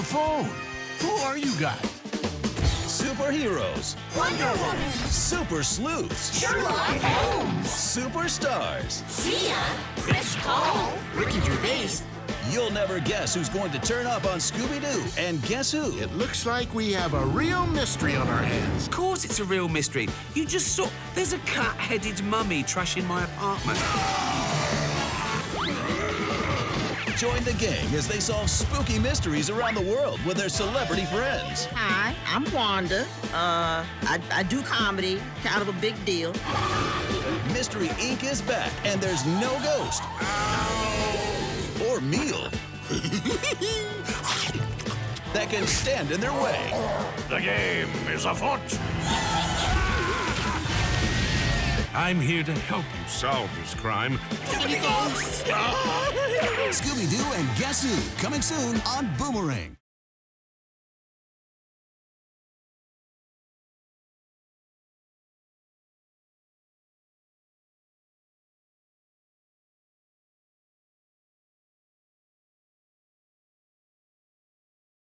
phone. Who are you guys? Superheroes. Wonder Woman. Super sleuths. Sherlock Holmes. Superstars. Sia. Chris Paul. Ricky Gervais. You'll never guess who's going to turn up on Scooby-Doo and Guess Who. It looks like we have a real mystery on our hands. Of course it's a real mystery. You just saw... There's a cat-headed mummy trashing my apartment. Join the gang as they solve spooky mysteries around the world with their celebrity friends. Hi, I'm Wanda. I do comedy, kind of a big deal. Mystery Inc. is back, and there's no ghost or meal that can stand in their way. The game is afoot. I'm here to help you solve this crime. Scooby-Doo and Guess Who, coming soon on Boomerang.